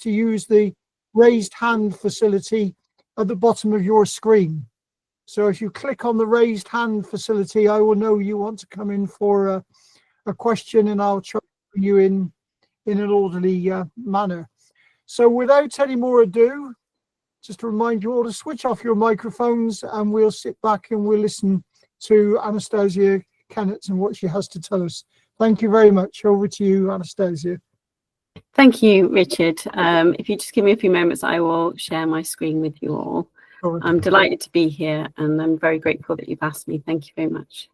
to use the raised hand facility at the bottom of your screen. So if you click on the raised hand facility, I will know you want to come in for a question, and I'll try to bring you in an orderly manner. So without any more ado, just to remind you all to switch off your microphones, and we'll sit back and we'll listen to Anastasia Kennet and what she has to tell us. Thank you very much. Over to you, Anastasia. Thank you, Richard. If you just give me a few moments, I will share my screen with you all. I'm delighted to be here, and I'm very grateful that you've asked me. Thank you very much.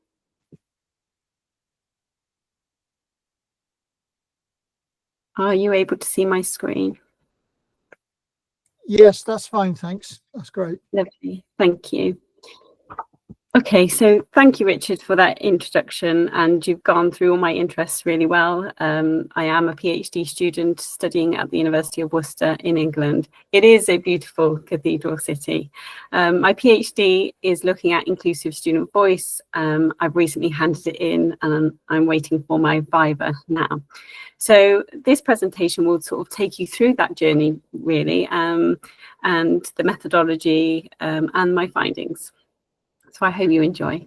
Are you able to see my screen? Yes, that's fine, thanks. That's great. Lovely, thank you. Okay, so thank you, Richard, for that introduction, and you've gone through all my interests really well. I am a PhD student studying at the University of Worcester in England. It is a beautiful cathedral city. My PhD is looking at inclusive student voice. I've recently handed it in, and I'm waiting for my viva now. So this presentation will sort of take you through that journey, really, and the methodology and my findings. So I hope you enjoy.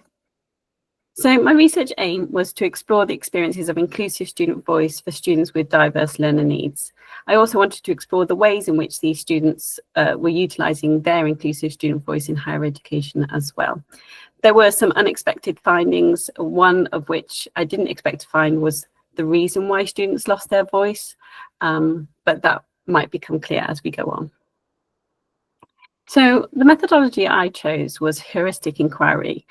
So my research aim was to explore the experiences of inclusive student voice for students with diverse learner needs. I also wanted to explore the ways in which these students were utilising their inclusive student voice in higher education as well. There were some unexpected findings, one of which I didn't expect to find was the reason why students lost their voice, but that might become clear as we go on. So the methodology I chose was heuristic inquiry.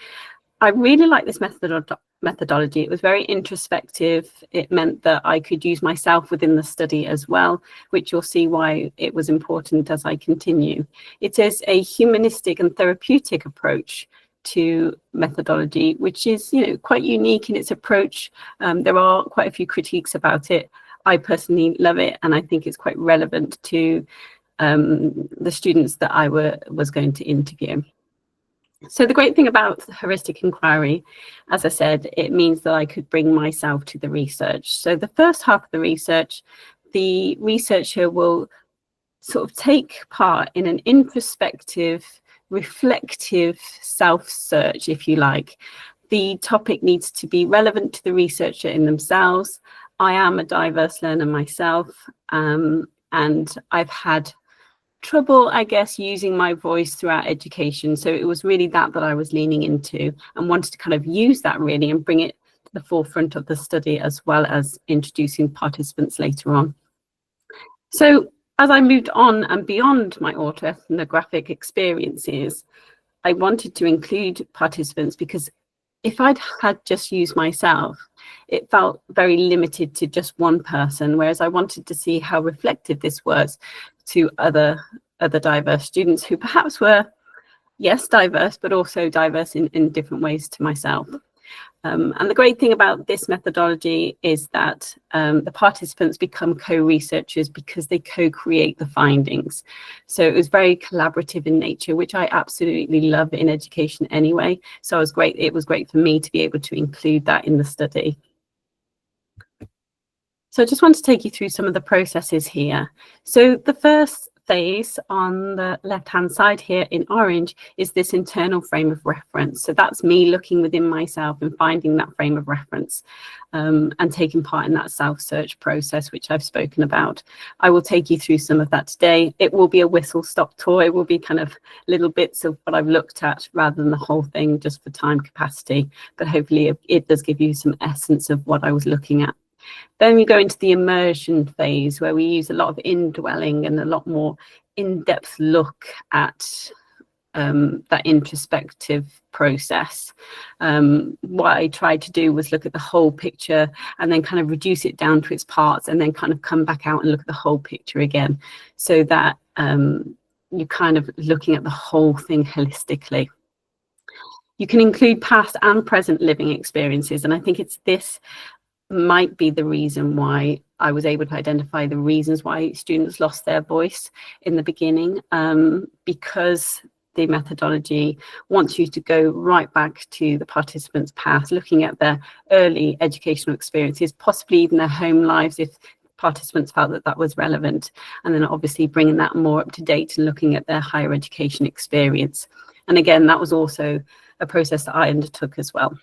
I really like this methodology. It was very introspective. It meant that I could use myself within the study as well, which you'll see why it was important as I continue. It is a humanistic and therapeutic approach to methodology, which is, quite unique in its approach. There are quite a few critiques about it. I personally love it, and I think it's quite relevant to the students that I was going to interview. So the great thing about heuristic inquiry, as I said, it means that I could bring myself to the research. So the first half of the research, the researcher will sort of take part in an introspective, reflective self-search, if you like. The topic needs to be relevant to the researcher in themselves. I am a diverse learner myself, and I've had trouble, I guess, using my voice throughout education. So it was really that I was leaning into and wanted to kind of use that really and bring it to the forefront of the study, as well as introducing participants later on. So as I moved on and beyond my autoethnographic experiences, I wanted to include participants because if I'd had just used myself, it felt very limited to just one person, whereas I wanted to see how reflective this was to other diverse students who perhaps were, yes, diverse, but also diverse in different ways to myself. And the great thing about this methodology is that the participants become co-researchers because they co-create the findings. So it was very collaborative in nature, which I absolutely love in education anyway. So it was great for me to be able to include that in the study. So I just want to take you through some of the processes here. So the first phase on the left-hand side here in orange is this internal frame of reference. So that's me looking within myself and finding that frame of reference and taking part in that self-search process, which I've spoken about. I will take you through some of that today. It will be a whistle-stop tour. It will be kind of little bits of what I've looked at rather than the whole thing just for time capacity. But hopefully it does give you some essence of what I was looking at. Then we go into the immersion phase, where we use a lot of indwelling and a lot more in-depth look at that introspective process. What I tried to do was look at the whole picture and then kind of reduce it down to its parts and then kind of come back out and look at the whole picture again, so that you're kind of looking at the whole thing holistically. You can include past and present living experiences, and I think this might be the reason why I was able to identify the reasons why students lost their voice in the beginning, because the methodology wants you to go right back to the participants' past, looking at their early educational experiences, possibly even their home lives if participants felt that that was relevant, and then obviously bringing that more up to date and looking at their higher education experience. And again, that was also a process that I undertook as well.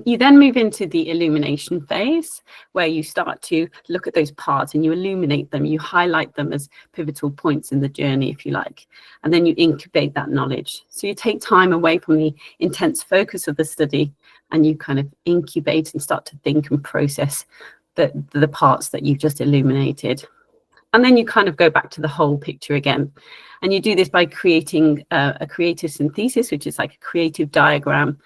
You then move into the illumination phase, where you start to look at those parts and you illuminate them, you highlight them as pivotal points in the journey, if you like, and then you incubate that knowledge. So you take time away from the intense focus of the study and you kind of incubate and start to think and process the parts that you've just illuminated. And then you kind of go back to the whole picture again. And you do this by creating a creative synthesis, which is like a creative diagram.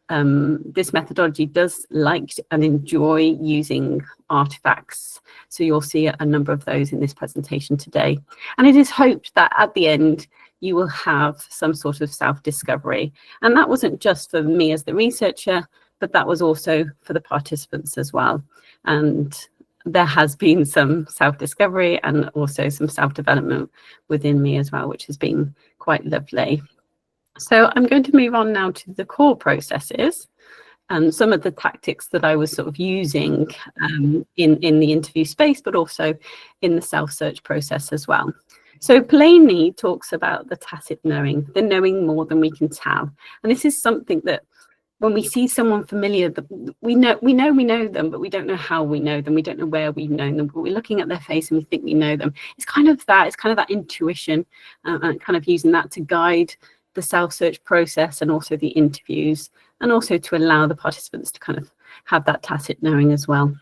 This methodology does like and enjoy using artifacts. So you'll see a number of those in this presentation today. And it is hoped that at the end, you will have some sort of self-discovery. And that wasn't just for me as the researcher, but that was also for the participants as well. And there has been some self-discovery and also some self-development within me as well, which has been quite lovely. So I'm going to move on now to the core processes and some of the tactics that I was sort of using in the interview space, but also in the self-search process as well. So Plainly talks about the tacit knowing, the knowing more than we can tell. And this is something that when we see someone familiar, we know them, but we don't know how we know them. We don't know where we've known them, but we're looking at their face and we think we know them. It's kind of that intuition and kind of using that to guide the self-search process and also the interviews, and also to allow the participants to kind of have that tacit knowing as well.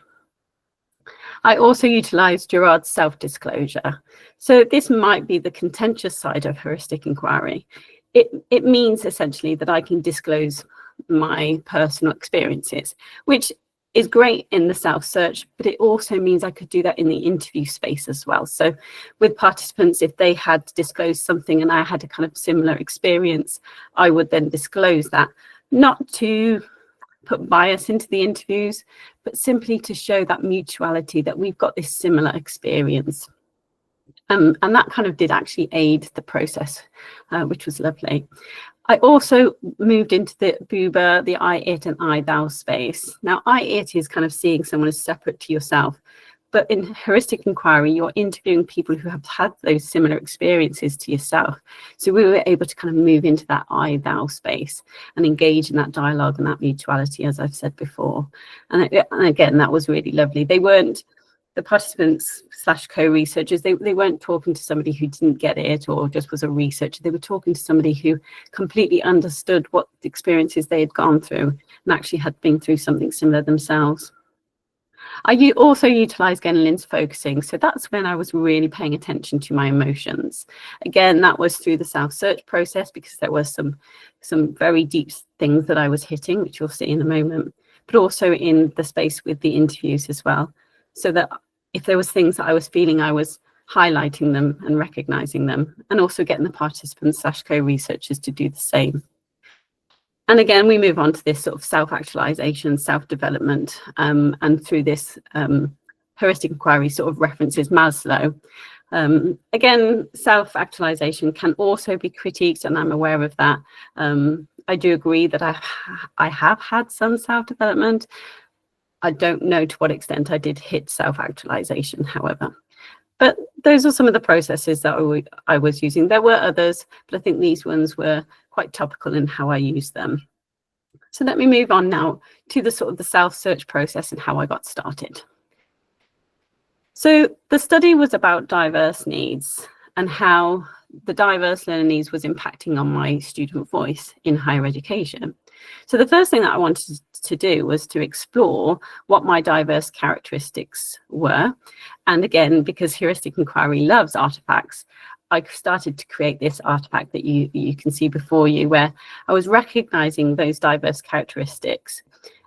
I also utilized Girard's self-disclosure. So this might be the contentious side of heuristic inquiry. It means essentially that I can disclose my personal experiences, which is great in the self-search, but it also means I could do that in the interview space as well. So with participants, if they had disclosed something and I had a kind of similar experience, I would then disclose that, not to put bias into the interviews, but simply to show that mutuality, that we've got this similar experience. And that kind of did actually aid the process, which was lovely. I also moved into the BUBA, the I, it, and I, thou space. Now, I, it is kind of seeing someone as separate to yourself. But in heuristic inquiry, you're interviewing people who have had those similar experiences to yourself. So we were able to kind of move into that I, thou space and engage in that dialogue and that mutuality, as I've said before. And again, that was really lovely. They weren't, the participants / co-researchers, they weren't talking to somebody who didn't get it or just was a researcher. They were talking to somebody who completely understood what experiences they had gone through and actually had been through something similar themselves. I also utilized Genlin's focusing. So that's when I was really paying attention to my emotions. Again, that was through the self-search process because there was some very deep things that I was hitting, which you'll see in a moment, but also in the space with the interviews as well. So that if there was things that I was feeling, I was highlighting them and recognizing them, and also getting the participants / co-researchers to do the same. And again, we move on to this sort of self-actualization, self-development, and through this heuristic inquiry sort of references Maslow. Again, self-actualization can also be critiqued, and I'm aware of that. I do agree that I have had some self-development. I don't know to what extent I did hit self-actualization, however. But those are some of the processes that I was using. There were others, but I think these ones were quite topical in how I used them. So let me move on now to the sort of the self-search process and how I got started. So the study was about diverse needs and how the diverse learner needs was impacting on my student voice in higher education. So the first thing that I wanted to do was to explore what my diverse characteristics were. And again, because heuristic inquiry loves artifacts, I started to create this artifact that you can see before you, where I was recognizing those diverse characteristics.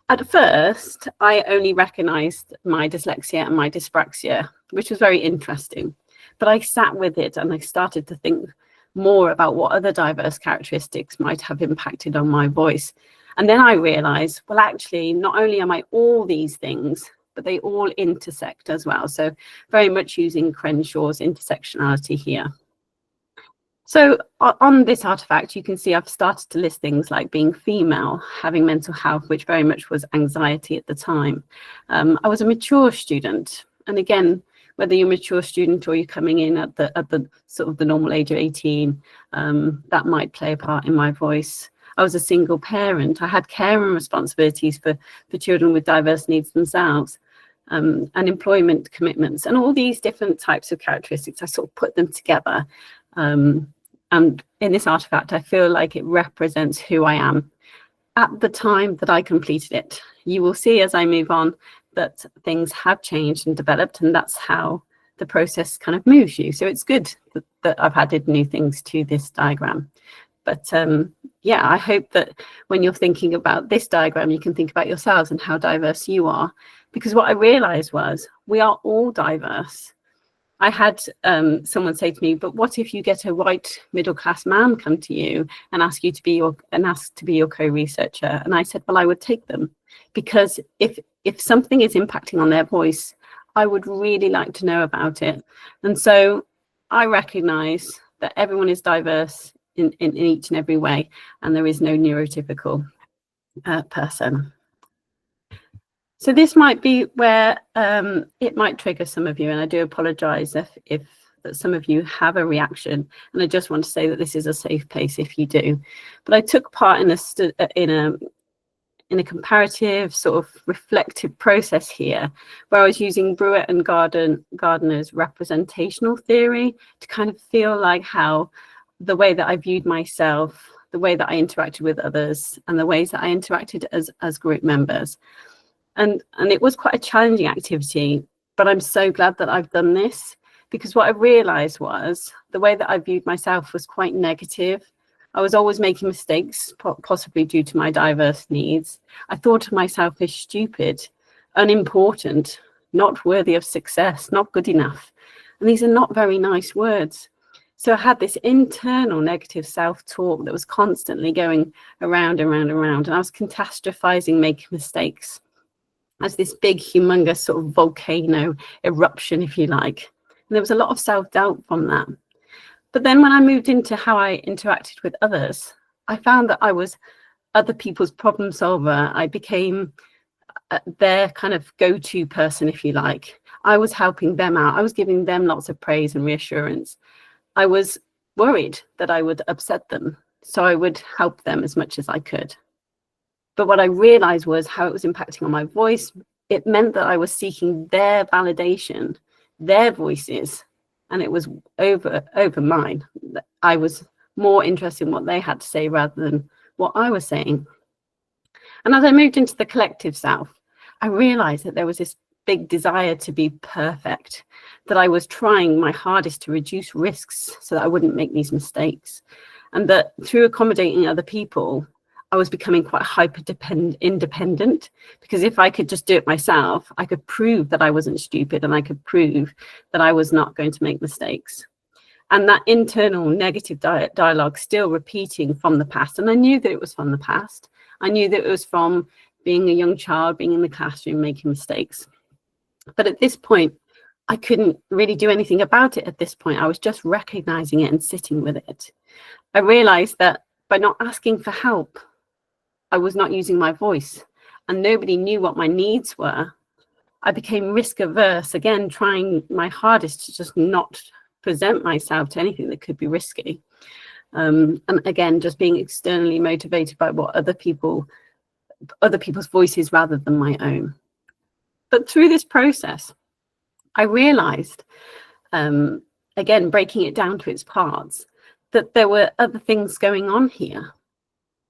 At first, I only recognized my dyslexia and my dyspraxia, which was very interesting. But I sat with it and I started to think more about what other diverse characteristics might have impacted on my voice. And then I realized, well, actually, not only am I all these things, but they all intersect as well. So very much using Crenshaw's intersectionality here. So on this artifact, you can see I've started to list things like being female, having mental health, which very much was anxiety at the time. I was a mature student. And again, whether you're a mature student or you're coming in at the sort of the normal age of 18, that might play a part in my voice. I was a single parent. I had care and responsibilities for children with diverse needs themselves, and employment commitments, and all these different types of characteristics. I sort of put them together. And in this artifact, I feel like it represents who I am at the time that I completed it. You will see as I move on that things have changed and developed, and that's how the process kind of moves you. So it's good that I've added new things to this diagram. But yeah, I hope that when you're thinking about this diagram, you can think about yourselves and how diverse you are. Because what I realized was we are all diverse. I had someone say to me, but what if you get a white middle-class man come to you and ask to be your co-researcher? And I said, well, I would take them, because if something is impacting on their voice, I would really like to know about it. And so I recognize that everyone is diverse in each and every way, and there is no neurotypical person. So this might be where it might trigger some of you, and I do apologize if that some of you have a reaction, and I just want to say that this is a safe place if you do. But I took part in a comparative sort of reflective process here, where I was using Brewer and Gardner's representational theory to kind of feel like how the way that I viewed myself, the way that I interacted with others, and the ways that I interacted as group members. And it was quite a challenging activity, but I'm so glad that I've done this, because what I realized was the way that I viewed myself was quite negative. I was always making mistakes, possibly due to my diverse needs. I thought of myself as stupid, unimportant, not worthy of success, not good enough. And these are not very nice words. So I had this internal negative self-talk that was constantly going around and around and around. And I was catastrophizing making mistakes as this big, humongous sort of volcano eruption, if you like. And there was a lot of self-doubt from that. But then when I moved into how I interacted with others, I found that I was other people's problem solver. I became their kind of go-to person, if you like. I was helping them out. I was giving them lots of praise and reassurance. I was worried that I would upset them, so I would help them as much as I could. But what I realized was how it was impacting on my voice. It meant that I was seeking their validation, their voices, and it was over mine. I was more interested in what they had to say rather than what I was saying. And as I moved into the collective self, I realized that there was this big desire to be perfect, that I was trying my hardest to reduce risks so that I wouldn't make these mistakes. And that through accommodating other people, I was becoming quite independent, because if I could just do it myself, I could prove that I wasn't stupid, and I could prove that I was not going to make mistakes. And that internal negative dialogue still repeating from the past. And I knew that it was from the past. I knew that it was from being a young child, being in the classroom, making mistakes. But at this point, I couldn't really do anything about it at this point. I was just recognizing it and sitting with it. I realized that by not asking for help, I was not using my voice, and nobody knew what my needs were. I became risk averse, again, trying my hardest to just not present myself to anything that could be risky. And again, just being externally motivated by what other people's voices rather than my own. But through this process, I realized, again, breaking it down to its parts, that there were other things going on here.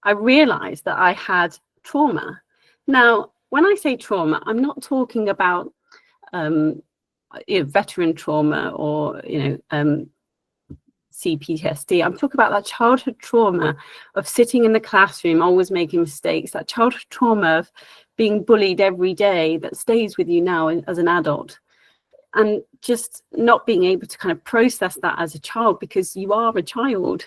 I realized that I had trauma. Now, when I say trauma, I'm not talking about veteran trauma or CPTSD. I'm talking about that childhood trauma of sitting in the classroom, always making mistakes, that childhood trauma of being bullied every day that stays with you now as an adult, and just not being able to kind of process that as a child, because you are a child.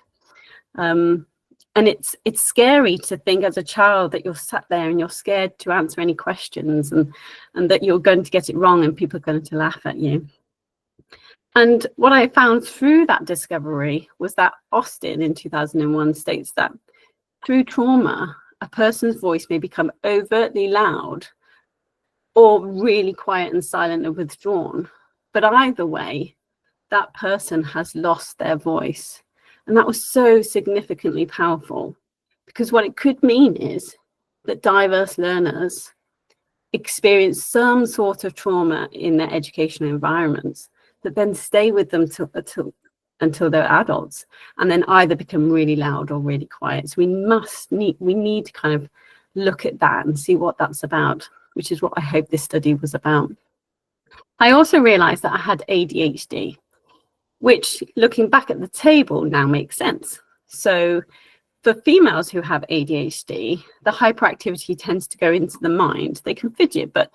And it's scary to think as a child that you're sat there and you're scared to answer any questions, and that you're going to get it wrong and people are going to laugh at you. And what I found through that discovery was that Austin in 2001 states that through trauma, a person's voice may become overtly loud or really quiet and silent and withdrawn. But either way, that person has lost their voice. And that was so significantly powerful, because what it could mean is that diverse learners experience some sort of trauma in their educational environments that then stay with them until they're adults, and then either become really loud or really quiet. So we need to kind of look at that and see what that's about, which is what I hope this study was about. I also realized that I had ADHD, which, looking back at the table, now makes sense. So for females who have ADHD, the hyperactivity tends to go into the mind. They can fidget, but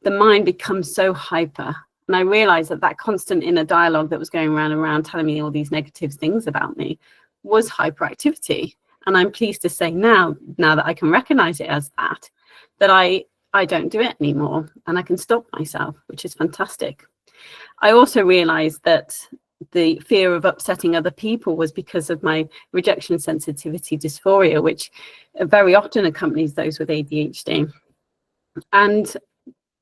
the mind becomes so hyper. And I realized that that constant inner dialogue that was going around and around telling me all these negative things about me was hyperactivity. And I'm pleased to say now that I can recognize it as that I don't do it anymore, and I can stop myself, which is fantastic. I also realized that the fear of upsetting other people was because of my rejection sensitivity dysphoria, which very often accompanies those with ADHD. And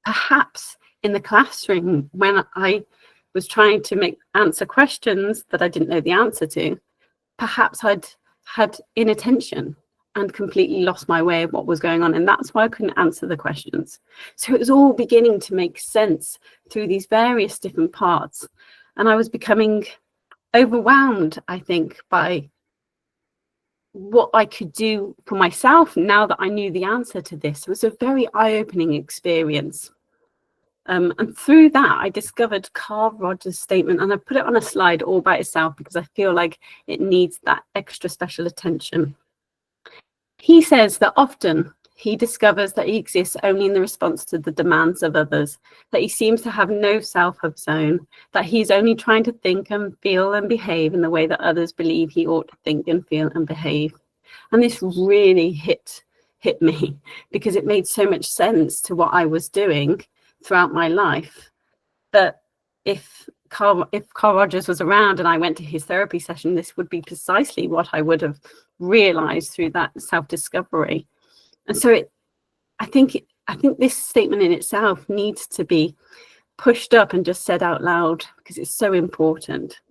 perhaps in the classroom, when I was trying to answer questions that I didn't know the answer to, perhaps I'd had inattention and completely lost my way of what was going on. And that's why I couldn't answer the questions. So it was all beginning to make sense through these various different parts. And I was becoming overwhelmed, I think, by what I could do for myself now that I knew the answer to this. It was a very eye-opening experience. And through that, I discovered Carl Rogers' statement, and I put it on a slide all by itself because I feel like it needs that extra special attention. He says that often he discovers that he exists only in the response to the demands of others, that he seems to have no self of his own, that he's only trying to think and feel and behave in the way that others believe he ought to think and feel and behave. And this really hit me, because it made so much sense to what I was doing throughout my life, that if Carl Rogers was around and I went to his therapy session, this would be precisely what I would have realized through that self-discovery. And so I think this statement in itself needs to be pushed up and just said out loud, because it's so important.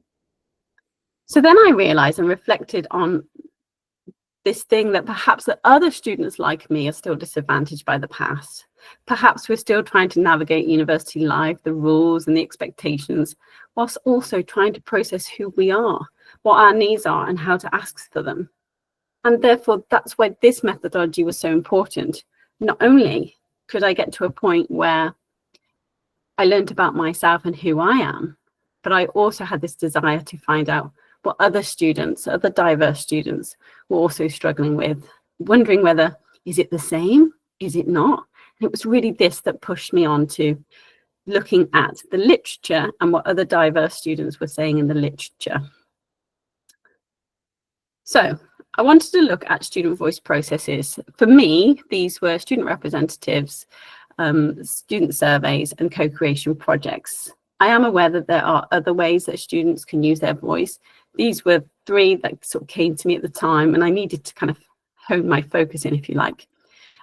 So then I realized and reflected on this thing that perhaps that other students like me are still disadvantaged by the past. Perhaps we're still trying to navigate university life, the rules and the expectations, whilst also trying to process who we are, what our needs are, and how to ask for them. And therefore, that's why this methodology was so important. Not only could I get to a point where I learned about myself and who I am, but I also had this desire to find out what other diverse students were also struggling with, wondering whether, is it the same? Is it not? And it was really this that pushed me on to looking at the literature and what other diverse students were saying in the literature. So I wanted to look at student voice processes. For me, these were student representatives, student surveys, and co-creation projects. I am aware that there are other ways that students can use their voice. These were three that sort of came to me at the time, and I needed to kind of hone my focus in, if you like.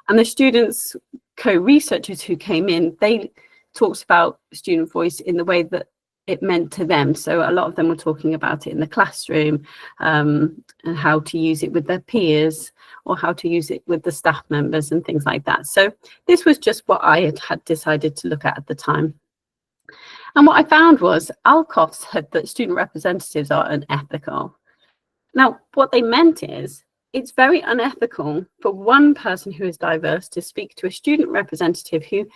And the students, co-researchers who came in, they talked about student voice in the way that it meant to them. So a lot of them were talking about it in the classroom, and how to use it with their peers, or how to use it with the staff members and things like that. So this was just what I had decided to look at the time. And what I found was Alcoff said that student representatives are unethical. Now, what they meant is it's very unethical for one person who is diverse to speak to a student representative who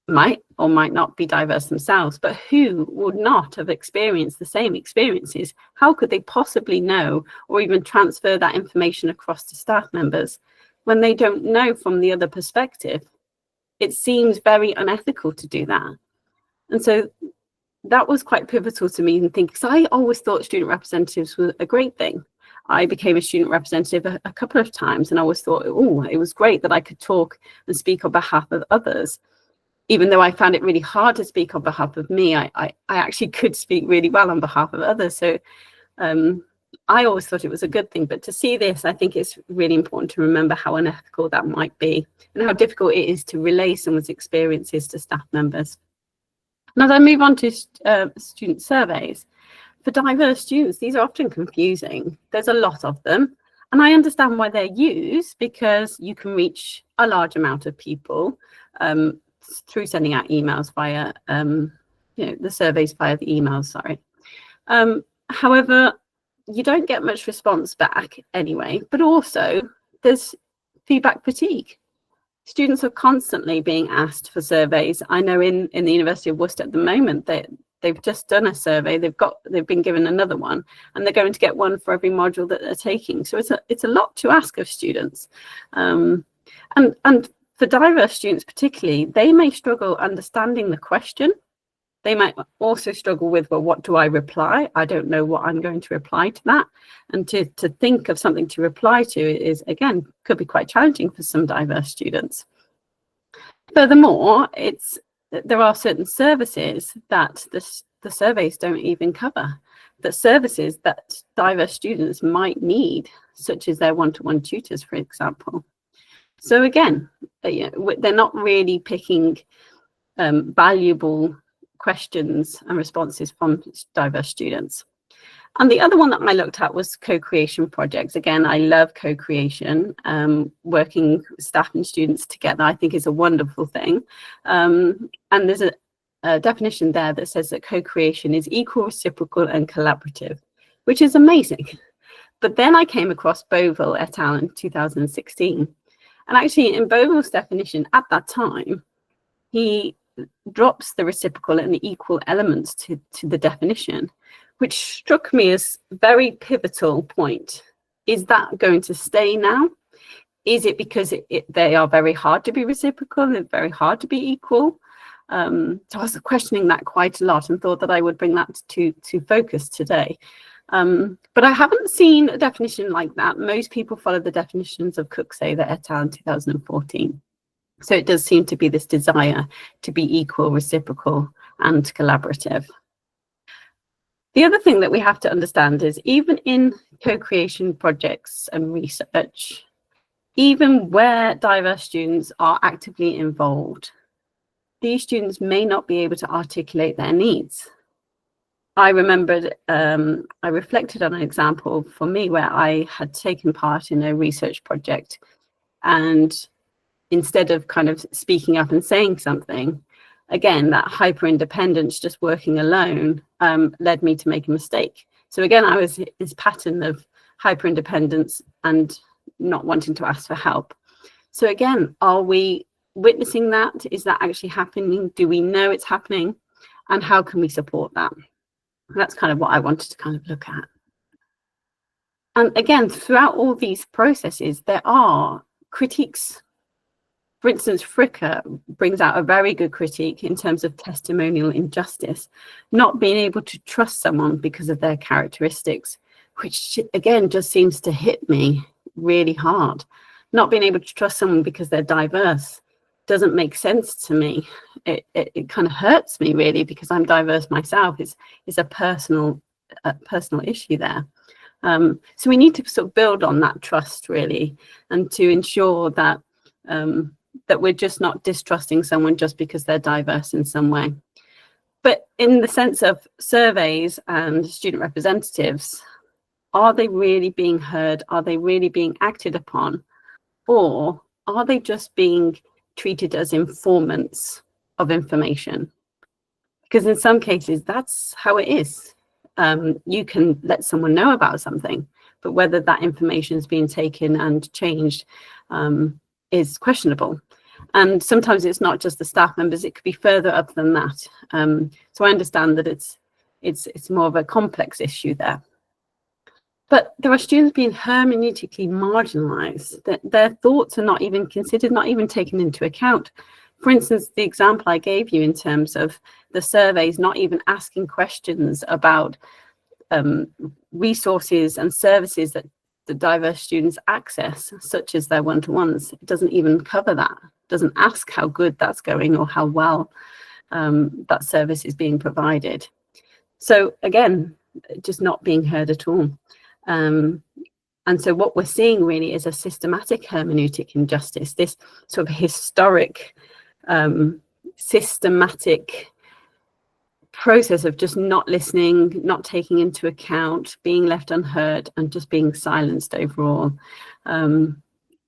might or might not be diverse themselves, but who would not have experienced the same experiences. How could they possibly know or even transfer that information across to staff members when they don't know from the other perspective? It seems very unethical to do that. And so that was quite pivotal to me, and because I always thought student representatives were a great thing. I became a student representative a couple of times, and I always thought, oh, it was great that I could talk and speak on behalf of others. Even though I found it really hard to speak on behalf of me, I actually could speak really well on behalf of others. So I always thought it was a good thing, but to see this, I think it's really important to remember how unethical that might be and how difficult it is to relay someone's experiences to staff members. And as I move on to student surveys, for diverse students, these are often confusing. There's a lot of them, and I understand why they're used, because you can reach a large amount of people through sending out emails via, the surveys via the emails, sorry. However, you don't get much response back anyway, but also there's feedback fatigue. Students are constantly being asked for surveys. I know in the University of Worcester at the moment, they've just done a survey. They've been given another one, and they're going to get one for every module that they're taking. So it's a lot to ask of students, and for diverse students particularly, they may struggle understanding the question. They might also struggle with, well, what do I reply? I don't know what I'm going to reply to that. And to think of something to reply to is, again, could be quite challenging for some diverse students. Furthermore, there are certain services that the surveys don't even cover, the services that diverse students might need, such as their one-to-one tutors, for example. So again, they're not really picking valuable questions and responses from diverse students. And the other one that I looked at was co-creation projects. Again, I love co-creation. Working staff and students together, I think, is a wonderful thing. And there's a definition there that says that co-creation is equal, reciprocal, and collaborative, which is amazing. But then I came across Bovell et al. In 2016. And actually, in Bovell's definition at that time, he drops the reciprocal and the equal elements to the definition, which struck me as a very pivotal point. Is that going to stay now? Is it because they are very hard to be reciprocal and very hard to be equal? So I was questioning that quite a lot and thought that I would bring that to focus today. But I haven't seen a definition like that. Most people follow the definitions of Cook-Sather et al. In 2014. So it does seem to be this desire to be equal, reciprocal, and collaborative. The other thing that we have to understand is, even in co-creation projects and research, even where diverse students are actively involved, these students may not be able to articulate their needs. I remembered, I reflected on an example for me where I had taken part in a research project, and instead of kind of speaking up and saying something, again, that hyper independence, just working alone, led me to make a mistake. So again, I was this pattern of hyper independence and not wanting to ask for help. So again, are we witnessing that? Is that actually happening? Do we know it's happening? And how can we support that? That's kind of what I wanted to kind of look at. And again, throughout all these processes, there are critiques. For instance, Fricker brings out a very good critique in terms of testimonial injustice, not being able to trust someone because of their characteristics, which again just seems to hit me really hard. Not being able to trust someone because they're diverse doesn't make sense to me. It kind of hurts me really, because I'm diverse myself. It's a personal issue there. So we need to sort of build on that trust really, and to ensure that that we're just not distrusting someone just because they're diverse in some way. But in the sense of surveys and student representatives, are they really being heard? Are they really being acted upon? Or are they just being treated as informants of information? Because in some cases, that's how it is. You can let someone know about something, but whether that information is being taken and changed is questionable. And sometimes it's not just the staff members, it could be further up than that. So I understand that it's more of a complex issue there. But there are students being hermeneutically marginalized, that their thoughts are not even considered, not even taken into account. For instance, the example I gave you in terms of the surveys not even asking questions about resources and services that the diverse students access, such as their one-to-ones. It doesn't even cover that, doesn't ask how good that's going or how well that service is being provided. So again, just not being heard at all. And so what we're seeing really is a systematic hermeneutic injustice, this sort of historic, systematic process of just not listening, not taking into account, being left unheard, and just being silenced overall. And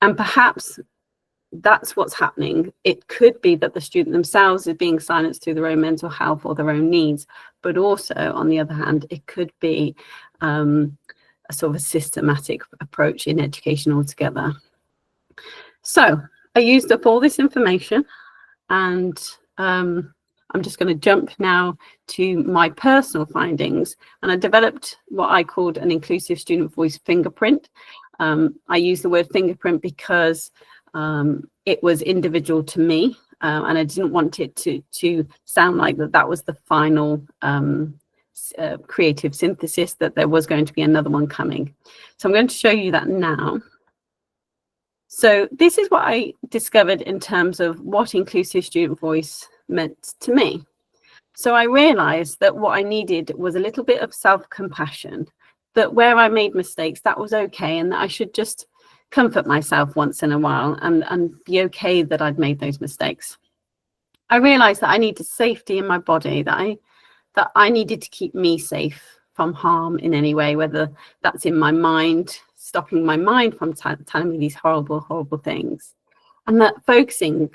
perhaps that's what's happening. It could be that the student themselves is being silenced through their own mental health or their own needs, but also, on the other hand, it could be a sort of a systematic approach in education altogether. So I used up all this information, and I'm just going to jump now to my personal findings. And I developed what I called an inclusive student voice fingerprint. I use the word fingerprint because it was individual to me, and I didn't want it to sound like that was the final creative synthesis, that there was going to be another one coming. So I'm going to show you that now. So this is what I discovered in terms of what inclusive student voice meant to me. So I realized that what I needed was a little bit of self-compassion, that where I made mistakes, that was okay, and that I should just comfort myself once in a while and be okay that I'd made those mistakes. I realized that I needed safety in my body, that I needed to keep me safe from harm in any way, whether that's in my mind, stopping my mind from telling me these horrible, horrible things. And that focusing,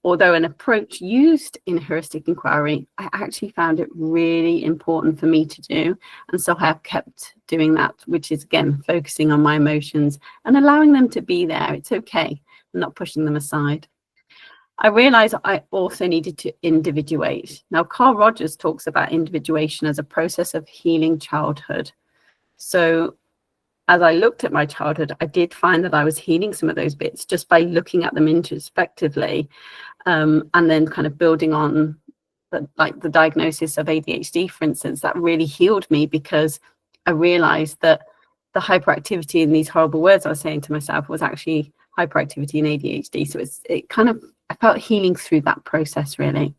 although an approach used in heuristic inquiry, I actually found it really important for me to do. And so I have kept doing that, which is, again, focusing on my emotions and allowing them to be there. It's okay, I'm not pushing them aside. I realized I also needed to individuate. Now, Carl Rogers talks about individuation as a process of healing childhood. So as I looked at my childhood, I did find that I was healing some of those bits just by looking at them introspectively, and then kind of building on the diagnosis of ADHD, for instance. That really healed me because I realized that the hyperactivity in these horrible words I was saying to myself was actually hyperactivity in ADHD. So it kind of, I felt healing through that process, really.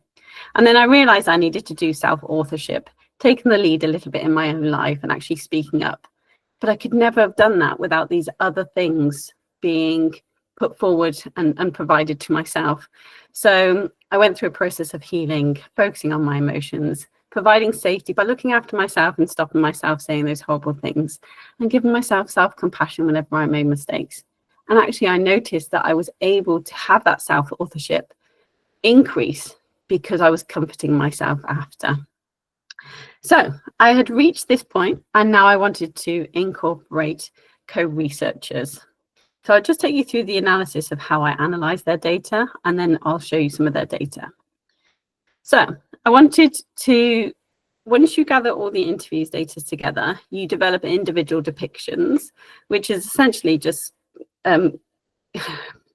And then I realized I needed to do self-authorship, taking the lead a little bit in my own life and actually speaking up. But I could never have done that without these other things being put forward and provided to myself. So I went through a process of healing, focusing on my emotions, providing safety by looking after myself and stopping myself saying those horrible things, and giving myself self-compassion whenever I made mistakes. And actually, I noticed that I was able to have that self-authorship increase because I was comforting myself after. So I had reached this point, and now I wanted to incorporate co-researchers. So I'll just take you through the analysis of how I analyze their data, and then I'll show you some of their data. So I wanted to, once you gather all the interviews data together, you develop individual depictions, which is essentially just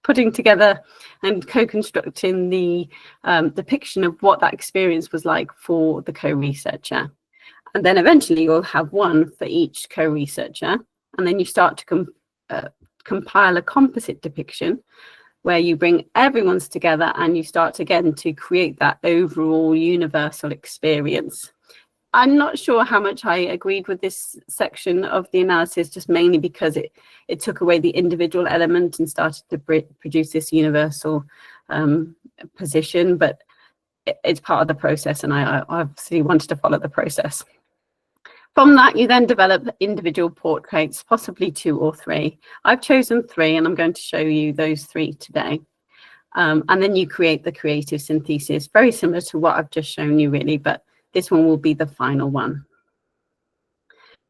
putting together and co-constructing the depiction of what that experience was like for the co-researcher. And then eventually you'll have one for each co-researcher. And then you start to compile a composite depiction where you bring everyone's together and you start again to create that overall universal experience. I'm not sure how much I agreed with this section of the analysis, just mainly because it took away the individual element and started to produce this universal position, but it's part of the process, and I obviously wanted to follow the process. From that, you then develop individual portraits, possibly 2 or 3. I've chosen 3, and I'm going to show you those 3 today. And then you create the creative synthesis, very similar to what I've just shown you, really, but this one will be the final one.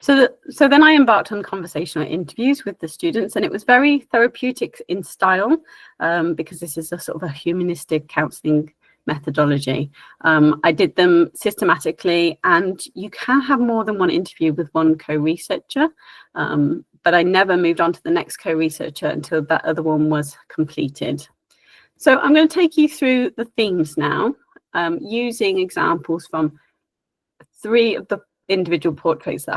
So then I embarked on conversational interviews with the students, and it was very therapeutic in style, because this is a sort of a humanistic counselling methodology. I did them systematically, and you can have more than one interview with one co-researcher, but I never moved on to the next co-researcher until that other one was completed. So I'm going to take you through the themes now, using examples from 3 of the individual portraits that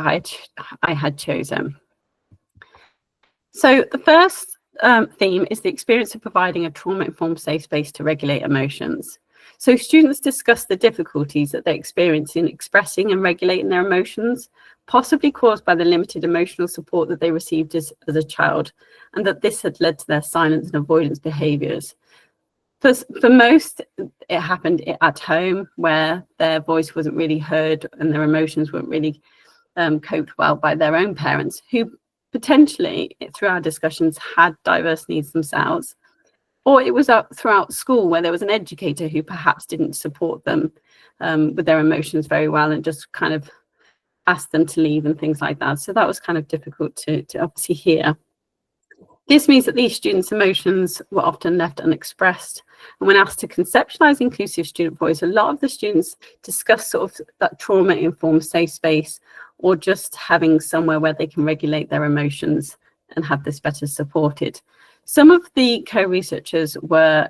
I had chosen. So the first theme is the experience of providing a trauma-informed safe space to regulate emotions. So students discuss the difficulties that they experience in expressing and regulating their emotions, possibly caused by the limited emotional support that they received as a child, and that this had led to their silence and avoidance behaviours. For most, it happened at home, where their voice wasn't really heard and their emotions weren't really coped well by their own parents, who potentially, through our discussions, had diverse needs themselves. Or it was throughout school, where there was an educator who perhaps didn't support them with their emotions very well and just kind of asked them to leave and things like that. So that was kind of difficult to obviously hear. This means that these students' emotions were often left unexpressed. And when asked to conceptualize inclusive student voice, a lot of the students discuss sort of that trauma-informed safe space, or just having somewhere where they can regulate their emotions and have this better supported. Some of the co-researchers were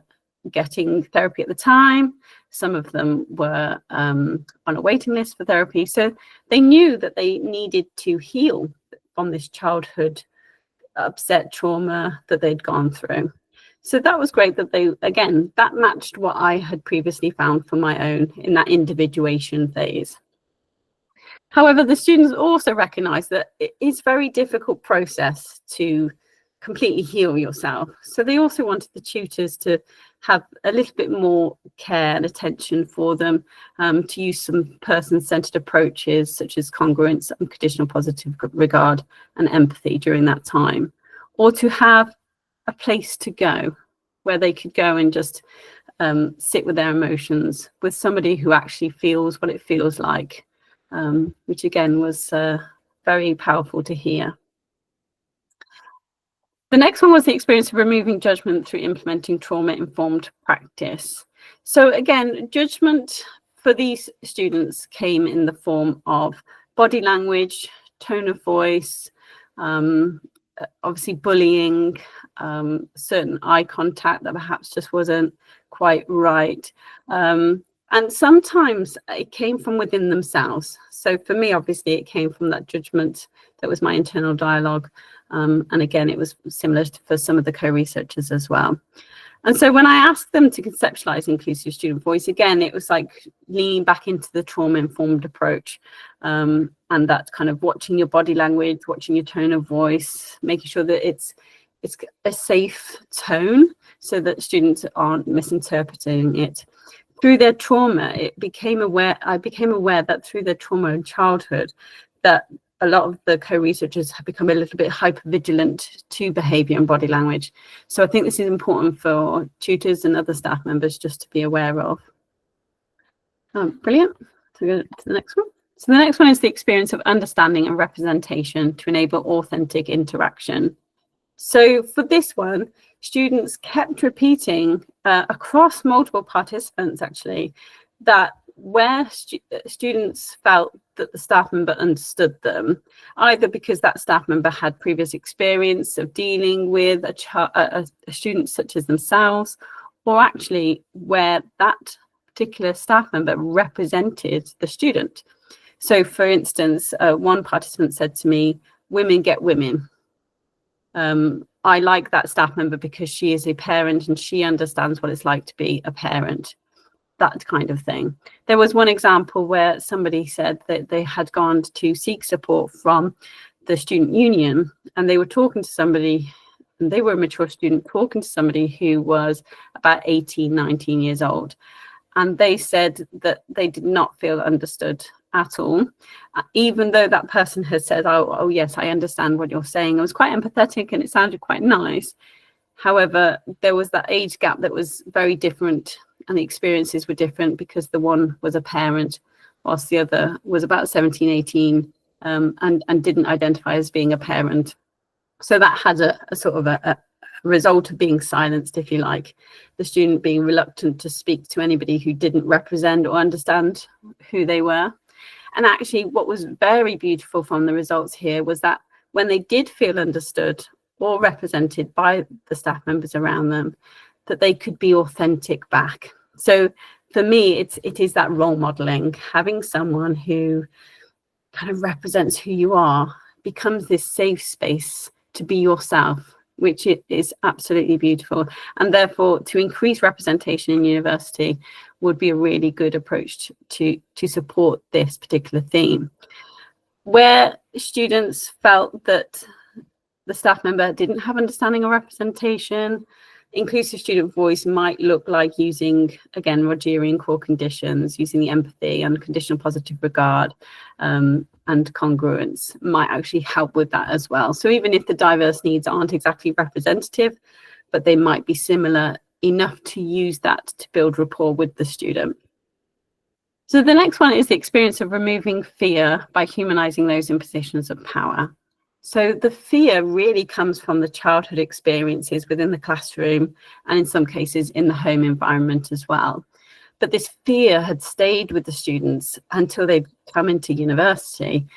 getting therapy at the time. Some of them were on a waiting list for therapy. So they knew that they needed to heal from this childhood upset trauma that they'd gone through. So that was great that that matched what I had previously found for my own in that individuation phase. However, the students also recognized that it is a very difficult process to completely heal yourself. So they also wanted the tutors to have a little bit more care and attention for them, to use some person-centered approaches such as congruence, unconditional positive regard, and empathy during that time, or to have a place to go where they could go and just sit with their emotions with somebody who actually feels what it feels like, which again was very powerful to hear. The next one was the experience of removing judgment through implementing trauma-informed practice. So again, judgment for these students came in the form of body language, tone of voice, obviously bullying, certain eye contact that perhaps just wasn't quite right. And sometimes it came from within themselves. So for me, obviously, it came from that judgment that was my internal dialogue. And again, it was similar for some of the co-researchers as well. And so when I asked them to conceptualize inclusive student voice, again, it was like leaning back into the trauma-informed approach, and that kind of watching your body language, watching your tone of voice, making sure that it's a safe tone so that students aren't misinterpreting it. Through their trauma, I became aware that through their trauma in childhood, that a lot of the co-researchers have become a little bit hypervigilant to behaviour and body language. So I think this is important for tutors and other staff members just to be aware of. Brilliant. So go to the next one. So the next one is the experience of understanding and representation to enable authentic interaction. So for this one, students kept repeating across multiple participants, actually, that where students felt that the staff member understood them, either because that staff member had previous experience of dealing with a student such as themselves, or actually where that particular staff member represented the student. So for instance, one participant said to me, "Women get women. I like that staff member because she is a parent and she understands what it's like to be a parent." That kind of thing. There was one example where somebody said that they had gone to seek support from the student union, and they were talking to somebody, and they were a mature student talking to somebody who was about 18, 19 years old. And they said that they did not feel understood at all, even though that person had said, oh yes, I understand what you're saying. It was quite empathetic and it sounded quite nice. However, there was that age gap that was very different, and the experiences were different because the one was a parent whilst the other was about 17, 18, and didn't identify as being a parent. So that had a sort of a result of being silenced, if you like, the student being reluctant to speak to anybody who didn't represent or understand who they were. And actually what was very beautiful from the results here was that when they did feel understood or represented by the staff members around them, that they could be authentic back. So for me, it is that role modeling, having someone who kind of represents who you are, becomes this safe space to be yourself, which it is absolutely beautiful. And therefore, to increase representation in university would be a really good approach to support this particular theme. Where students felt that the staff member didn't have understanding or representation, inclusive student voice might look like using, again, Rogerian core conditions, using the empathy, unconditional positive regard, and congruence might actually help with that as well. So even if the diverse needs aren't exactly representative, but they might be similar enough to use that to build rapport with the student. So the next one is the experience of removing fear by humanizing those in positions of power. So the fear really comes from the childhood experiences within the classroom, and in some cases in the home environment as well. But this fear had stayed with the students until they'd come into university.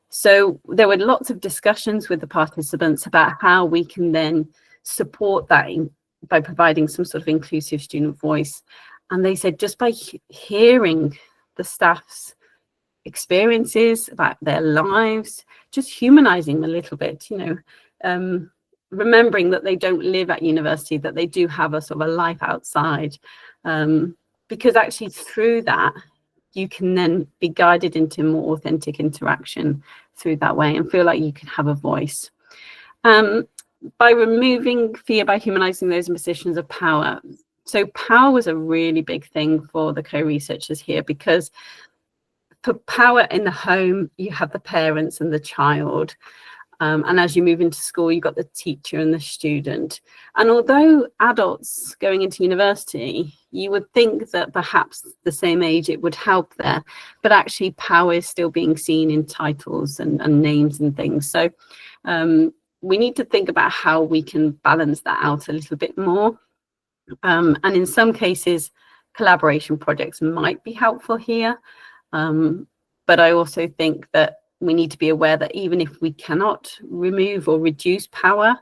So there were lots of discussions with the participants about how we can then support that by providing some sort of inclusive student voice. And they said just by hearing the staff's experiences about their lives, just humanizing a little bit, remembering that they don't live at university, that they do have a sort of a life outside, because actually through that you can then be guided into more authentic interaction through that way and feel like you can have a voice. By removing fear by humanizing those in positions of power. So power was a really big thing for the co-researchers here, because for power in the home, you have the parents and the child. And as you move into school, you've got the teacher and the student. And although adults going into university, you would think that perhaps the same age it would help there, but actually power is still being seen in titles and names and things. So we need to think about how we can balance that out a little bit more. And in some cases, collaboration projects might be helpful here. But I also think that we need to be aware that even if we cannot remove or reduce power,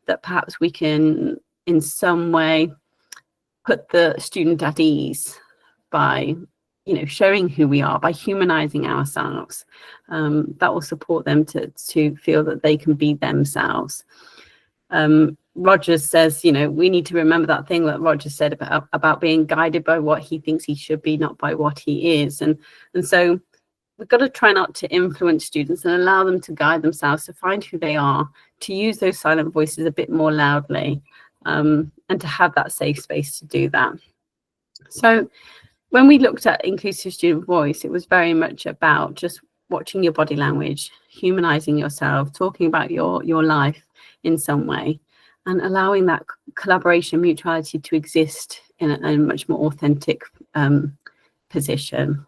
that perhaps we can in some way put the student at ease by, showing who we are, by humanizing ourselves. That will support them to feel that they can be themselves. Rogers says, we need to remember that thing that Rogers said about being guided by what he thinks he should be, not by what he is. And so we've got to try not to influence students and allow them to guide themselves, to find who they are, to use those silent voices a bit more loudly, and to have that safe space to do that. So when we looked at inclusive student voice, it was very much about just watching your body language, humanizing yourself, talking about your life in some way, and allowing that collaboration, mutuality to exist in a much more authentic position.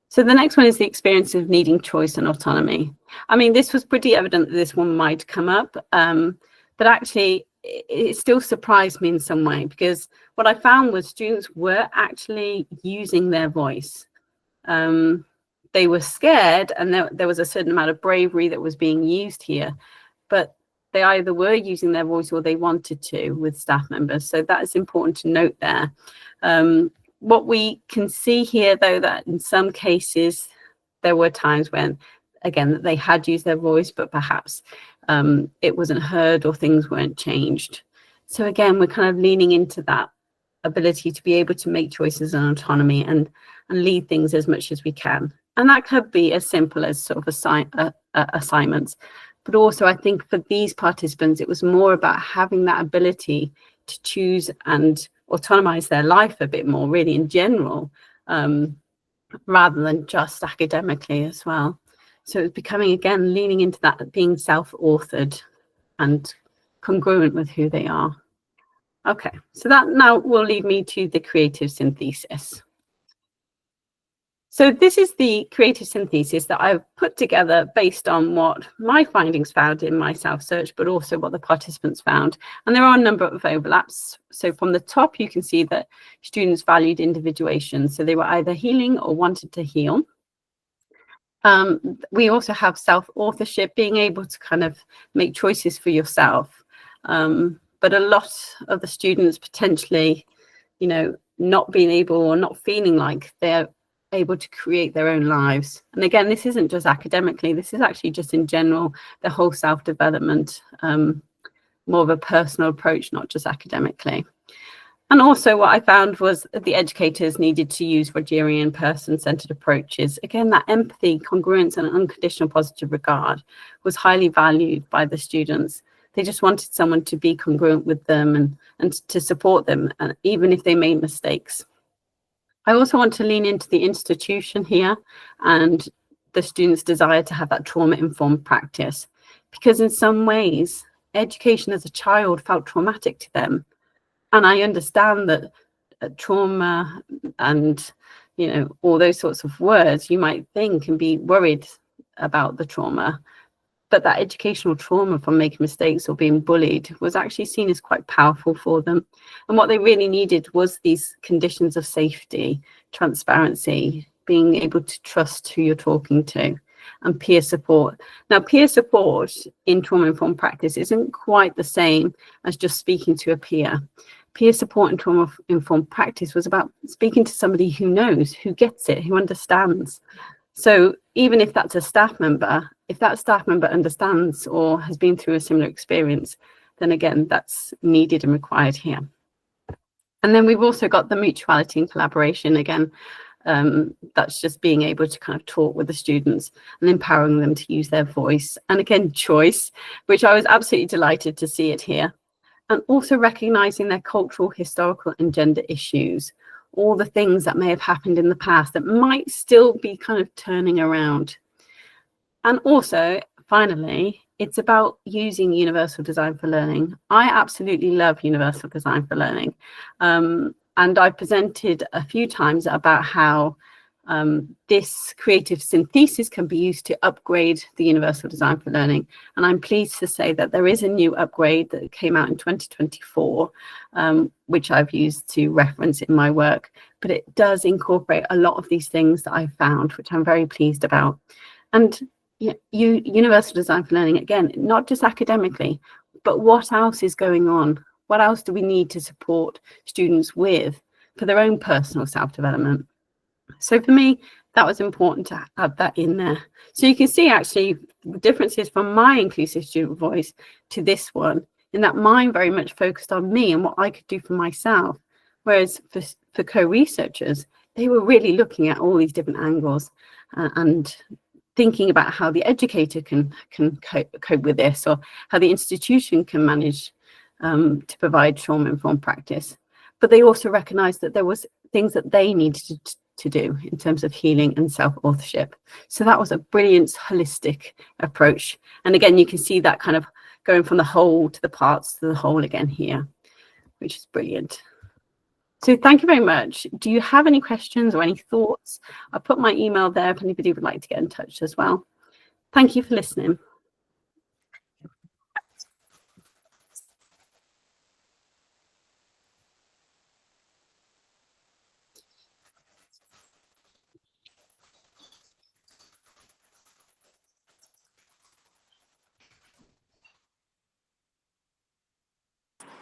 So the next one is the experience of needing choice and autonomy. I mean, this was pretty evident that this one might come up, but actually it still surprised me in some way, because what I found was students were actually using their voice. They were scared, and there was a certain amount of bravery that was being used here, but they either were using their voice or they wanted to with staff members. So that is important to note there. What we can see here, though, that in some cases, there were times when, again, that they had used their voice, but perhaps it wasn't heard or things weren't changed. So again, we're kind of leaning into that ability to be able to make choices and autonomy and lead things as much as we can. And that could be as simple as sort of assignments. But also, I think for these participants, it was more about having that ability to choose and autonomize their life a bit more, really, in general, rather than just academically as well. So it's becoming, again, leaning into that, being self-authored and congruent with who they are. Okay, so that now will lead me to the creative synthesis. So this is the creative synthesis that I've put together based on what my findings found in my self-search, but also what the participants found. And there are a number of overlaps. So from the top, you can see that students valued individuation. So they were either healing or wanted to heal. We also have self-authorship, being able to kind of make choices for yourself. But a lot of the students potentially, not being able or not feeling like they're able to create their own lives. And again, this isn't just academically, this is actually just in general, the whole self-development, more of a personal approach, not just academically. And also what I found was that the educators needed to use Rogerian person-centered approaches. Again, that empathy, congruence, and unconditional positive regard was highly valued by the students. They just wanted someone to be congruent with them and to support them, and even if they made mistakes. I also want to lean into the institution here and the students' desire to have that trauma-informed practice, because in some ways, education as a child felt traumatic to them. And I understand that trauma and, you know, all those sorts of words you might think and be worried about the trauma, but that educational trauma from making mistakes or being bullied was actually seen as quite powerful for them. And what they really needed was these conditions of safety, transparency, being able to trust who you're talking to, and peer support. Now, peer support in trauma-informed practice isn't quite the same as just speaking to a peer. Peer support in trauma-informed practice was about speaking to somebody who knows, who gets it, who understands. So even if that's a staff member, if that staff member understands or has been through a similar experience, then again, that's needed and required here. And then we've also got the mutuality and collaboration again. That's just being able to kind of talk with the students and empowering them to use their voice. And again, choice, which I was absolutely delighted to see it here. And also recognizing their cultural, historical, and gender issues, all the things that may have happened in the past that might still be kind of turning around. And also, finally, it's about using universal design for learning. I absolutely love universal design for learning. And I presented a few times about how this creative synthesis can be used to upgrade the universal design for learning. And I'm pleased to say that there is a new upgrade that came out in 2024, which I've used to reference in my work. But it does incorporate a lot of these things that I've found, which I'm very pleased about. And universal design for learning, again, not just academically, but what else is going on? What else do we need to support students with for their own personal self-development? So for me, that was important to have that in there. So you can see actually the differences from my inclusive student voice to this one, in that mine very much focused on me and what I could do for myself. Whereas for co-researchers, they were really looking at all these different angles and thinking about how the educator can cope with this, or how the institution can manage to provide trauma-informed practice. But they also recognized that there was things that they needed to do in terms of healing and self-authorship. So that was a brilliant holistic approach. And again, you can see that kind of going from the whole to the parts to the whole again here, which is brilliant. So thank you very much. Do you have any questions or any thoughts? I'll put my email there if anybody would like to get in touch as well. Thank you for listening.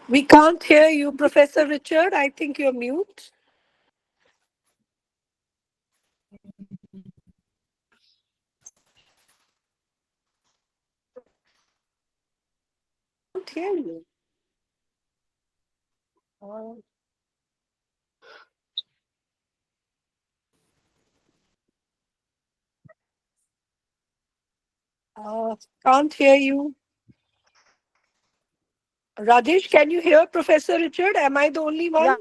We can't hear you, Professor Richard. I think you're mute. I can't hear you. Can't hear you. Rajesh, can you hear Professor Richard? Am I the only one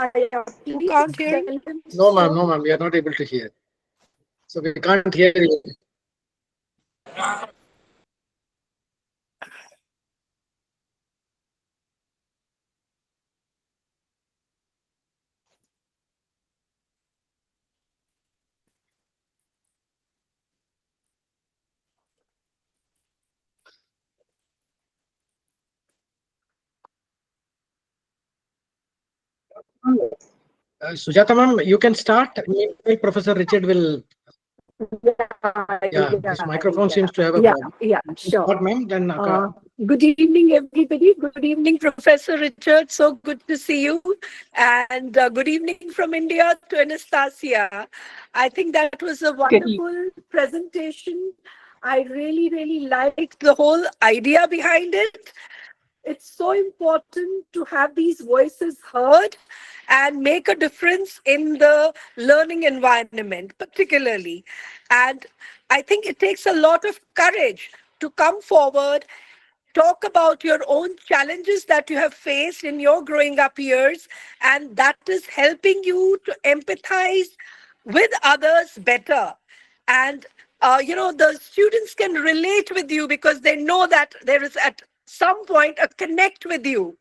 who can't hear you? No, ma'am, we are not able to hear. So we can't hear you. Sujata ma'am, you can start. Meanwhile, Professor Richard will. His microphone seems to have a problem. Sure. But ma'am, then. Good evening, everybody. Good evening, Professor Richard. So good to see you. And good evening from India to Anastasia. I think that was a wonderful presentation. I really, really liked the whole idea behind it. It's so important to have these voices heard and make a difference in the learning environment, particularly. And I think it takes a lot of courage to come forward, talk about your own challenges that you have faced in your growing up years, and that is helping you to empathize with others better. And the students can relate with you because they know that there is at some point a connect with you,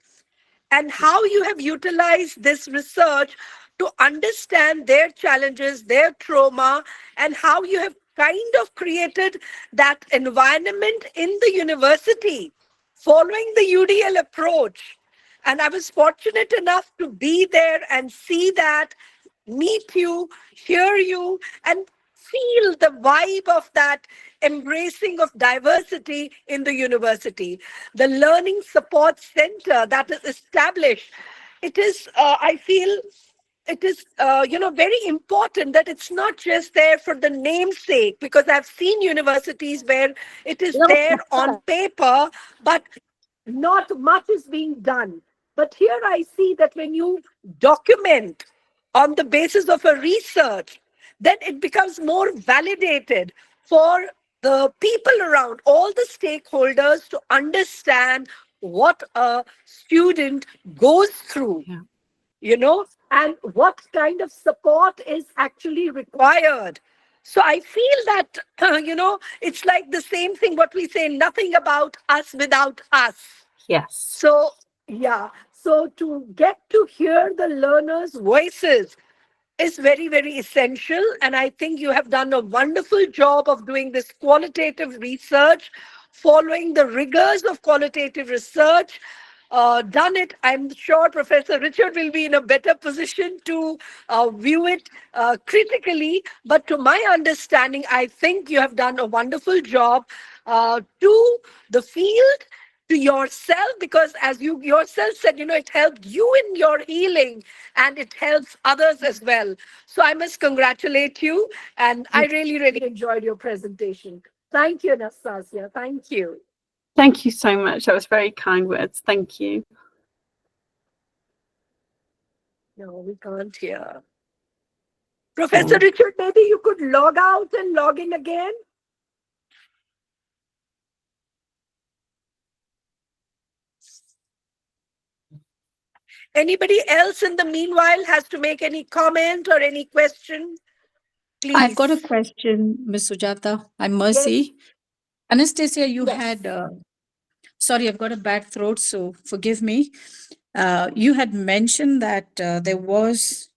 and how you have utilized this research to understand their challenges, their trauma, and how you have kind of created that environment in the university following the UDL approach. And I was fortunate enough to be there and see that, meet you, hear you, and feel the vibe of that embracing of diversity in the university. The Learning Support Center that is established, it is, I feel, it is, very important that it's not just there for the namesake, because I've seen universities where it is there on paper, but not much is being done. But here I see that when you document on the basis of a research, then it becomes more validated for the people around, all the stakeholders, to understand what a student goes through, and what kind of support is actually required. So I feel that, it's like the same thing what we say, nothing about us without us. Yes. So, yeah. So to get to hear the learners' voices is very, very essential. And I think you have done a wonderful job of doing this qualitative research, following the rigors of qualitative research. Done it. I'm sure Professor Richard will be in a better position to view it critically. But to my understanding, I think you have done a wonderful job to the field, to yourself, because as you yourself said, it helped you in your healing and it helps others as well. So I must congratulate you. And I really, really enjoyed your presentation. Thank you, Anastasia. Thank you. Thank you so much. That was very kind words. Thank you. No, we can't hear. Professor Richard, maybe you could log out and log in again. Anybody else in the meanwhile has to make any comment or any question? Please. I've got a question, Ms. Sujata. I'm Mercy. Yes. Anastasia, you Yes. had, sorry, I've got a bad throat, so forgive me. You had mentioned that there was,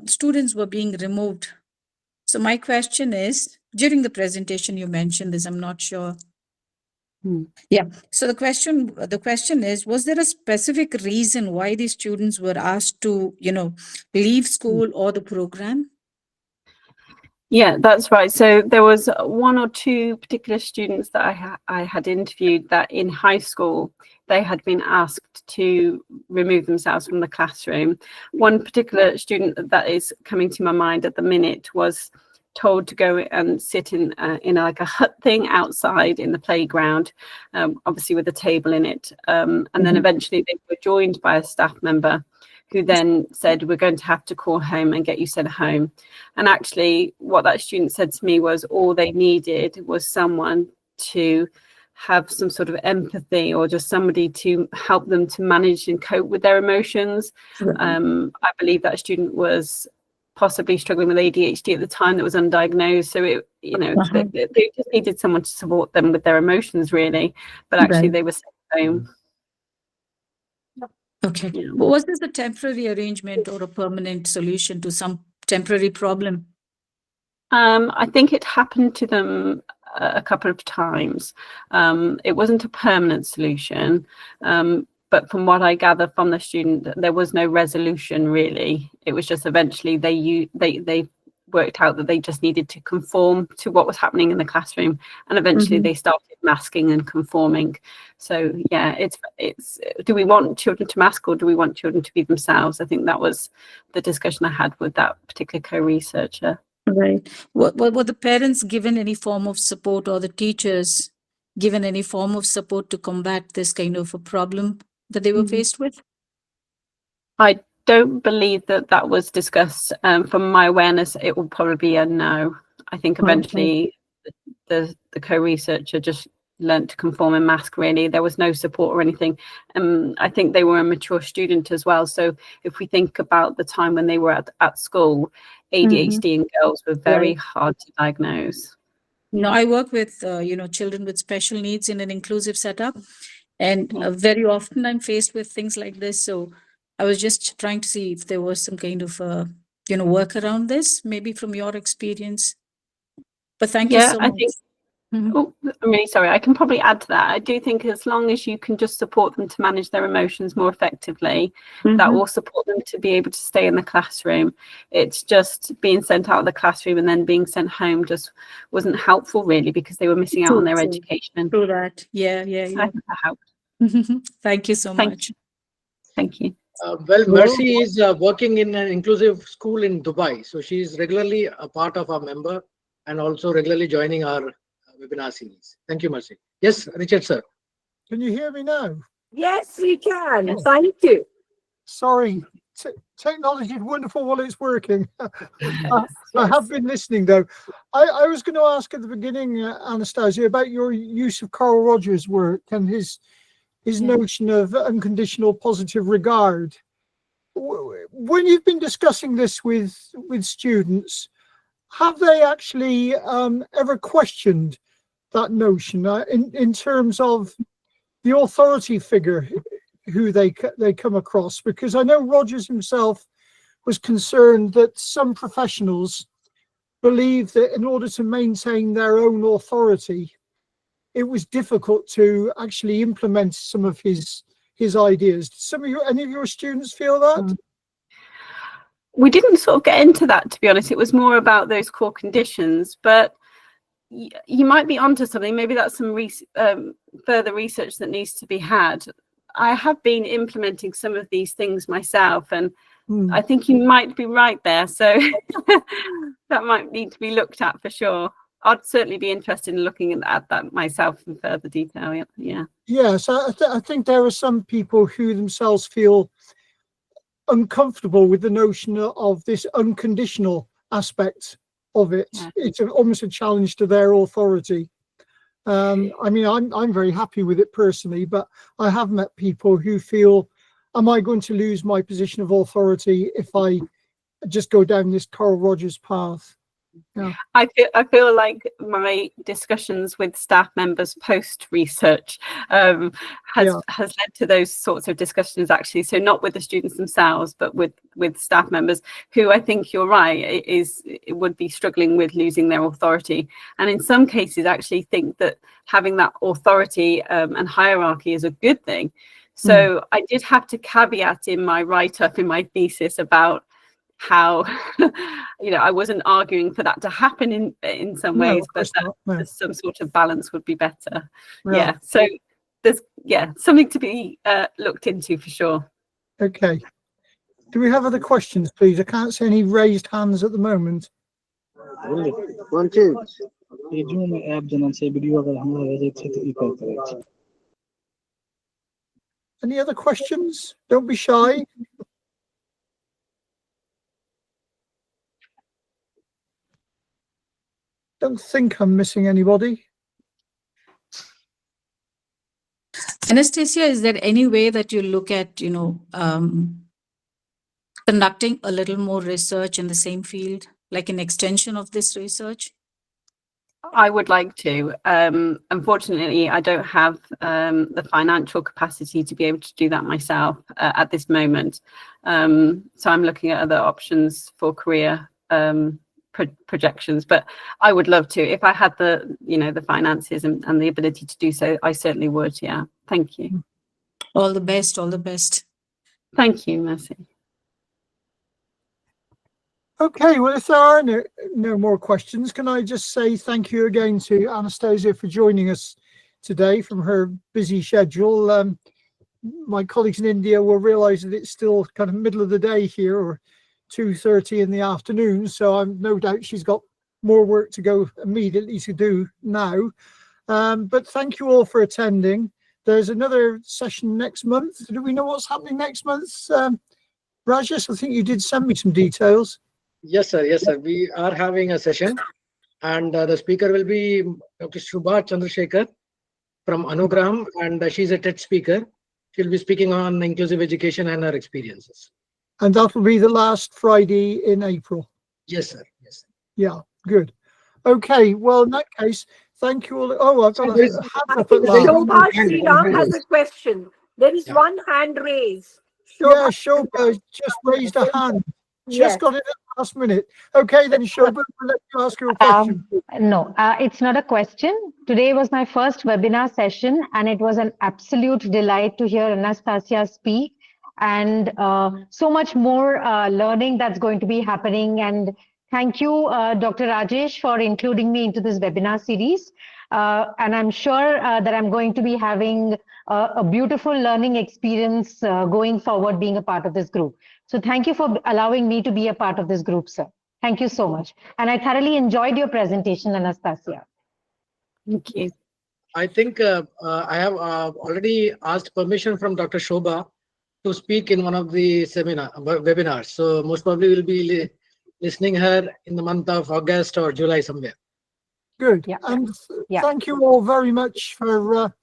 students were being removed. So my question is, during the presentation you mentioned this, I'm not sure. Yeah. So the question is, was there a specific reason why these students were asked to, leave school or the program? Yeah, that's right. So there was one or two particular students that I had interviewed that in high school, they had been asked to remove themselves from the classroom. One particular student that is coming to my mind at the minute was told to go and sit in like a hut thing outside in the playground, obviously with a table in it. And then eventually they were joined by a staff member who then said, we're going to have to call home and get you sent home. And actually what that student said to me was all they needed was someone to have some sort of empathy, or just somebody to help them to manage and cope with their emotions. I believe that student was possibly struggling with ADHD at the time, that was undiagnosed. So they just needed someone to support them with their emotions, really. But actually they were sent home. Okay. Yeah. Well, was this a temporary arrangement or a permanent solution to some temporary problem? I think it happened to them a couple of times. It wasn't a permanent solution, but from what I gather from the student, there was no resolution really. It was just eventually they worked out that they just needed to conform to what was happening in the classroom, and eventually they started masking and conforming. So yeah, it's do we want children to mask, or do we want children to be themselves? I think that was the discussion I had with that particular co-researcher. Right. Were the parents given any form of support, or the teachers given any form of support to combat this kind of a problem that they were faced with? I don't believe that that was discussed. From my awareness, it will probably be a no. I think eventually the co-researcher just learnt to conform in mask, really. There was no support or anything. I think they were a mature student as well. So if we think about the time when they were at school, ADHD in girls were very hard to diagnose. No, I work with, children with special needs in an inclusive setup. And very often I'm faced with things like this. So I was just trying to see if there was some kind of, work around this, maybe from your experience. But thank you so much. Oh, I'm really sorry. I can probably add to that. I do think as long as you can just support them to manage their emotions more effectively, that will support them to be able to stay in the classroom. It's just being sent out of the classroom and then being sent home just wasn't helpful, really, because they were missing out on their education. True that. Yeah. So I think that helped. Thank you so much. Thank you. Well, Mercy is working in an inclusive school in Dubai. So she is regularly a part of our member and also regularly joining our webinar series. Thank you, Mercy. Yes, Richard, sir. Can you hear me now? Yes, we can. Yes. Thank you. Sorry, technology is wonderful while it's working. I have been listening, though. I was going to ask at the beginning, Anastasia, about your use of Carl Rogers' work and his notion of unconditional positive regard. When you've been discussing this with students, have they actually ever questioned that notion in terms of the authority figure who they come across? Because I know Rogers himself was concerned that some professionals believe that in order to maintain their own authority, it was difficult to actually implement some of his ideas. Any of your students feel that? We didn't sort of get into that, to be honest. It was more about those core conditions, but you might be onto something. Maybe that's some further research that needs to be had. I have been implementing some of these things myself, and I think you might be right there. So that might need to be looked at for sure. I'd certainly be interested in looking at that myself in further detail. Yeah. Yes, I think there are some people who themselves feel uncomfortable with the notion of this unconditional aspect of it. It's almost a challenge to their authority. I mean, I'm very happy with it personally, but I have met people who feel, am I going to lose my position of authority if I just go down this Carl Rogers path? Yeah. I feel like my discussions with staff members post research has led to those sorts of discussions, actually. So not with the students themselves, but with staff members who, I think you're right, would be struggling with losing their authority, and in some cases actually think that having that authority and hierarchy is a good thing. So I did have to caveat in my write-up in my thesis about how I wasn't arguing for that to happen in some ways, but that some sort of balance would be better. So there's something to be looked into for sure. Okay, do we have other questions, please? I can't see any raised hands at the moment. Any other questions? Don't be shy. Don't think I'm missing anybody. Anastasia, is there any way that you look at, conducting a little more research in the same field, like an extension of this research? I would like to. Unfortunately, I don't have the financial capacity to be able to do that myself at this moment. So I'm looking at other options for career projections, but I would love to. If I had the finances and the ability to do so, I certainly would. Yeah. Thank you. All the best. All the best. Thank you, Mercy. Okay, well, if there are no more questions, can I just say thank you again to Anastasia for joining us today from her busy schedule. My colleagues in India will realize that it's still kind of middle of the day here, or 2:30 in the afternoon, so I'm no doubt she's got more work to go immediately to do now. But thank you all for attending. There's another session next month. Do we know what's happening next month? Rajesh, I think you did send me some details. Yes, sir. Yes, sir. We are having a session, and the speaker will be Dr. Shubha Chandrasekhar from Anugraham, and she's a TED speaker. She'll be speaking on inclusive education and her experiences. And that will be the last Friday in April. Yes, sir. Yes, sir. Yeah, good. Okay, well, in that case, thank you all. Oh, I've got a hand I up think at last. Shobha Sriram has a question. There is one hand raised. Yeah, Shobha just raised a hand. Just got it at the last minute. Okay, then Shobha, we'll let you ask your question. No, it's not a question. Today was my first webinar session, and it was an absolute delight to hear Anastasia speak, and so much more learning that's going to be happening. And thank you, Dr. Rajesh, for including me into this webinar series. And I'm sure that I'm going to be having a beautiful learning experience going forward, being a part of this group. So thank you for allowing me to be a part of this group, sir. Thank you so much. And I thoroughly enjoyed your presentation, Anastasia. Thank you. I think I have already asked permission from Dr. Shobha to speak in one of the webinars. So most probably we'll be listening her in the month of August or July somewhere. Good. Yeah. And Yeah. thank you all very much for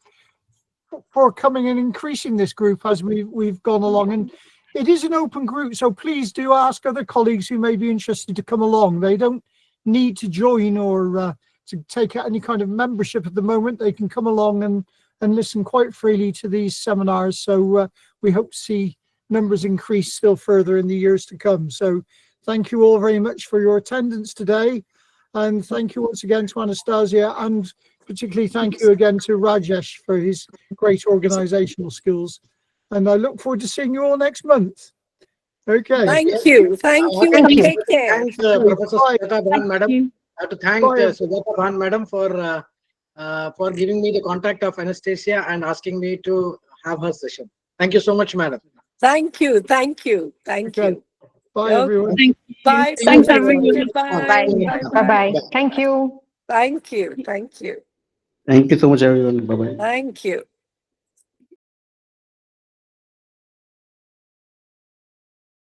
coming and increasing this group as we've gone along. And it is an open group, so please do ask other colleagues who may be interested to come along. They don't need to join or to take out any kind of membership at the moment. They can come along and listen quite freely to these seminars. So we hope to see numbers increase still further in the years to come. So thank you all very much for your attendance today. And thank you once again to Anastasia, and particularly thank you again to Rajesh for his great organizational skills. And I look forward to seeing you all next month. Okay. Thank you. Thank you. Thank you. Take care. Thank Professor Bye. Sujata Bhan, madam. you. I have to thank Bye. Sujata Bhan, madam, for giving me the contact of Anastasia and asking me to have her session. Thank you so much, madam. Thank you. Thank you. Thank Okay. you. Bye, Okay. everyone. Thank you. Bye. Thanks, Bye. everyone. Bye. Bye-bye. Thank you. Thank you. Thank you. Thank you so much, everyone. Bye-bye. Thank you.